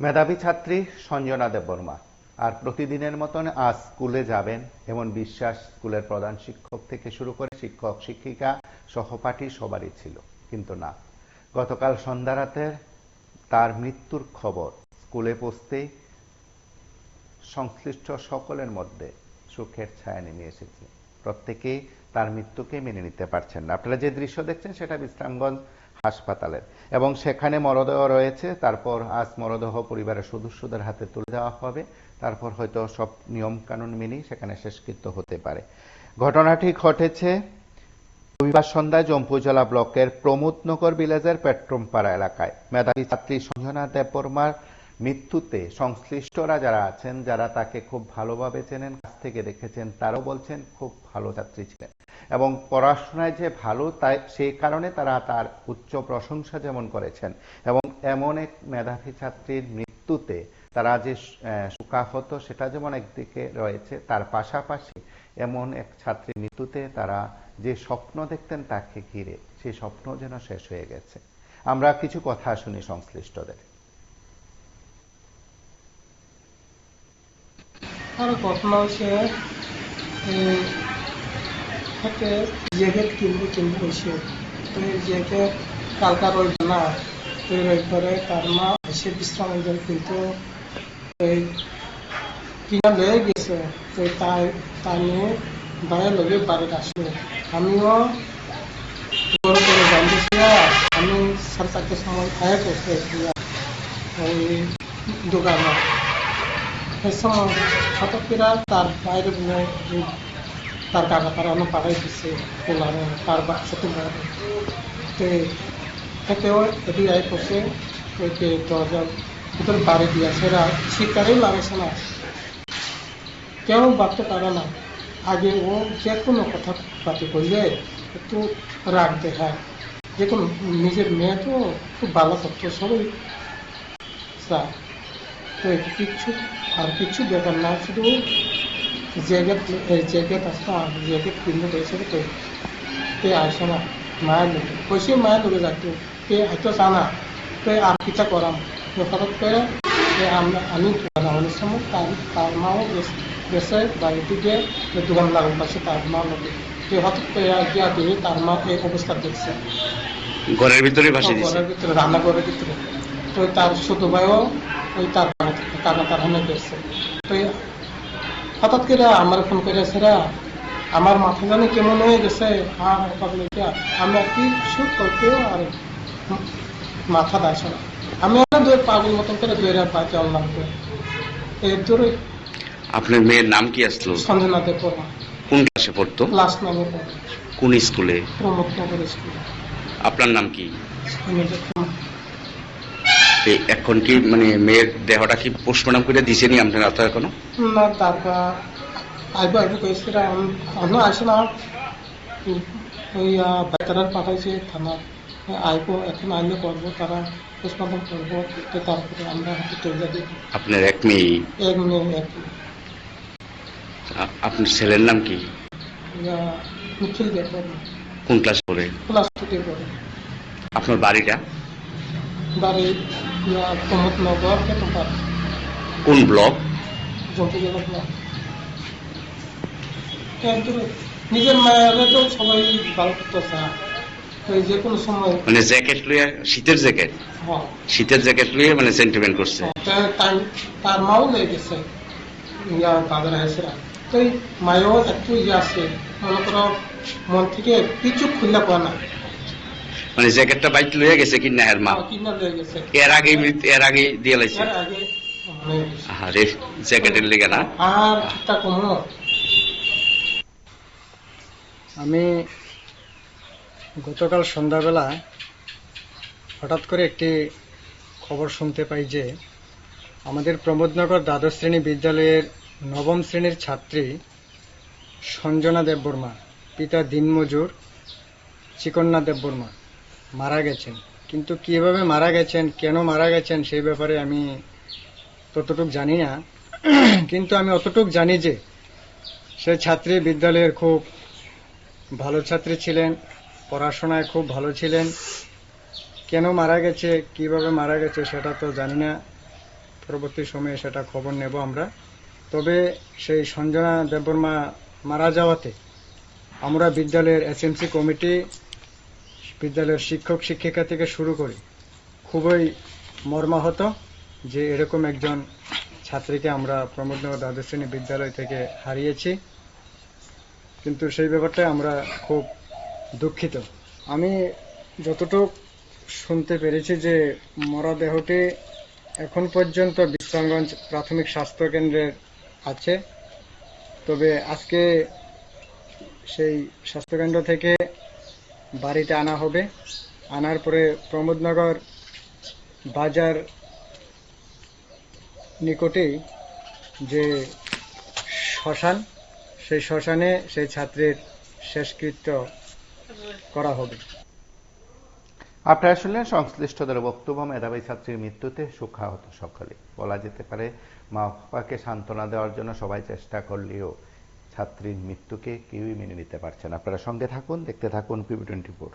মেধাবী ছাত্রী সঞ্জনা দেববর্মা আর প্রতিদিনের মতন আজ স্কুলে যাবেন এমন বিশ্বাস স্কুলের প্রধান শিক্ষক থেকে শুরু করে শিক্ষক শিক্ষিকা সহপাঠী সবারই ছিল, কিন্তু না, গতকাল সন্ধ্যা রাতে তার মৃত্যুর খবর স্কুলে পৌঁছতেই সংশ্লিষ্ট সকলের মধ্যে সুখের ছায়া নেমে এসেছে। প্রত্যেকেই তার মৃত্যুকে মেনে নিতে পারছেন না। আপনারা যে দৃশ্য দেখছেন সেটা বিশ্রামগঞ্জ হাসপাতালের, এবং সেখানে মরদেহ রয়েছে। তারপর আজ মরদেহ পরিবারের সদস্যদের হাতে তুলে দেওয়া হবে। তারপর হয়তো সব নিয়ম কানুন মেনেই সেখানে শেষকৃত্য হতে পারে। ঘটনাটি ঘটেছে রবিবার সন্ধ্যায় জম্পুজলা ব্লকের প্রমোদনগর ভিলেজের পেট্রোমপাড়া এলাকায়। মেধাবী ছাত্রী সঞ্জনা দেববর্মার মৃত্যুতে সংশ্লিষ্টরা যারা আছেন, যারা তাকে খুব ভালোভাবে চেনেন, কাছ থেকে দেখেছেন, তারাও বলছেন খুব ভালো ছাত্রী ছিলেন এবং পড়াশোনায় যে ভালো তাই সেই কারণে তারা তার উচ্চ প্রশংসা যেমন করেছেন, এবং এমন এক মেধাবী ছাত্রীর মৃত্যুতে তারা যে শোকাহত সেটা যেমন একদিকে রয়েছে, তার পাশাপাশি এমন এক ছাত্রীর মৃত্যুতে তারা যে স্বপ্ন দেখতেন তাকে ঘিরে, সেই স্বপ্ন যেন শেষ হয়ে গেছে। আমরা কিছু কথা শুনি সংশ্লিষ্টদের। আর ঘটনা হচ্ছে একটা জ্যাকেট কিনবো হয়েছে। তো এই জ্যাকেট কালকা রইল না, তো রবিবারে তার মা এসে বিশ্রাম কিন্তু কিনা লয়ে গেছে। তো তা নিয়ে বাইরে লগে বাড়িতে আসলো। আমিও বড় করে জানতেছি, আমি 4:30টার সময় আয়া করতে ওই দোকানে হঠাৎ করে তার বাইরে তার কাকা তারা অন্য পাড়াই দিচ্ছে তার সাথে থেকেও এটি আয় করছে দরজার ভিতরে বাড়ি দিয়েছে। এরা শিকারেই লাগাইছে না, কেউ ভাবতে পারে না। আগে ও যে কোনো কথা পাতি করলে একটু রাগ দেখায়, যে কোনো নিজের মেয়ে তো খুব ভালো করতো সবাই চায়। তো কিচ্ছু ব্যাপার না, শুধু জ্যাকেট আসতো, জ্যাকেট কিনতে পেয়েছে। তো আসে না, মায়ের লোকে পয়সা মায়ের লোকে যাইতো, হয়তো জানা তো আর কিটা করাম। হঠাৎ করে আমি অনেক সময় তার মাও গেছে বাড়িতে গিয়ে দোকান লাগান পাশে তার মা লোকে। তো হঠাৎ করে গিয়া দিয়ে তার মা এই অবস্থা দেখছে ঘরের ভিতরে রান্নাঘরের ভিতরে। তো তার ছোট ভাইও ওই তার কাকা তার হামে গেছে। তো হঠাৎ করে আমার ফোন করেছে, আমার মাথা জানে কেমন হয়ে গেছে। আমি আর কিছু করতেও আর মাথা আসে না। আমি পাগল মতন করে দৌড়ে পাইতে আনলাম। এর দূরে আপনার মেয়ের নাম কি আসলো? সঞ্জনা দেববর্মা। কোন ক্লাসে পড়তো? ক্লাস 9-এ পড়ে। কোন স্কুলে? প্রমোদনগর স্কুলে। আপনার নাম কি? এখন কি মানে মেয়ের দেহটা কি পোস্টমর্টম করে দিছেনি আপনারা তো এখনো? না, তারপর আইব কইছিল, আমি আসে না। ওই বেতারার পাঠাইছে থানা, আইব এখন আইলে করবো, তারা পোস্টমর্টম করবো। তারপরে আমরা হাতে টেবিলে দিই। আপনার এক মেয়ে? এক মেয়ে। আপনার ছেলের নাম কি? নিখিল দেববর্মা। কোন ক্লাস পড়ে? ক্লাস 2-তে পড়ে। আপনার বাড়িটা? বাড়ি প্রমোদনগর পেট্রোমপাড়া। কোন ব্লক? জম্পুজলা ব্লক। নিজের মায়ের তো সবাই ভালো করতে চায়, যে কোনো সময় মানে জ্যাকেট লইয়া, শীতের জ্যাকেট? হ্যাঁ, শীতের জ্যাকেট লইয়া মানে সেন্টিমেন্ট করছে। তার মাও লেগে গেছে বাজারে এসে। তো মায়েও একটু আছে, মনে করো মন থেকে কিছু খুললে পায় না। মানে জ্যাকেটটা বাইক লইয়া গেছে কিনা এর মা? কিনা লেগে গেছে। এর আগে দিয়ে লাইছে। আরে জ্যাকেটের লেগে না? আর একটা কমো। আমি গতকাল সন্ধ্যাবেলা হঠাৎ করে একটি খবর শুনতে পাই যে আমাদের প্রমোদনগর দ্বাদশ শ্রেণী বিদ্যালয়ের 9ম শ্রেণীর ছাত্রী সঞ্জনা দেববর্মা, পিতা দিনমজুর চিকন্না দেববর্মা, মারা গেছেন। কিন্তু কিভাবে মারা গেছেন, কেন মারা গেছেন সেই ব্যাপারে আমি ততটুক জানি না। কিন্তু আমি অতটুক জানি যে সে ছাত্রী বিদ্যালয়ের খুব ভালো ছাত্রী ছিলেন, পড়াশোনায় খুব ভালো ছিলেন। কেন মারা গেছে, কিভাবে মারা গেছে সেটা তো জানি না। পরবর্তী সময়ে সেটা খবর নেব আমরা। তবে সেই সঞ্জনা দেববর্মা মারা যাওয়াতে আমরা বিদ্যালয়ের এসএমসি কমিটি, বিদ্যালয়ের শিক্ষক শিক্ষিকা থেকে শুরু করে খুবই মর্মাহত যে এরকম একজন ছাত্রীকে আমরা প্রমোদনগর দ্বাদশ শ্রেণী বিদ্যালয় থেকে হারিয়েছি। কিন্তু সেই ব্যাপারটায় আমরা খুব দুঃখিত। আমি যতটুকু শুনতে পেরেছি যে মরদেহটি এখন পর্যন্ত বিশ্রামগঞ্জ প্রাথমিক স্বাস্থ্য কেন্দ্রে আছে। তবে আজকে সেই স্বাস্থ্যকেন্দ্র থেকে বাড়িতে আনা হবে। আনার পরে প্রমোদনগর বাজার নিকটেই যে শ্মশান, সেই শ্মশানে সেই ছাত্রীর শেষকৃত্য করা হবে। আপনারা শুনলেন সংশ্লিষ্টদের বক্তব্য। মেধাবী ছাত্রীর মৃত্যুতে শোকাহত সকলে। বলা যেতে পারে মা বাবাকে সান্ত্বনা দেওয়ার জন্য সবাই চেষ্টা করলেও ছাত্রীর মৃত্যুকে কেউই মেনে নিতে পারছে না। আপনারা সঙ্গে থাকুন, দেখতে থাকুন PB24।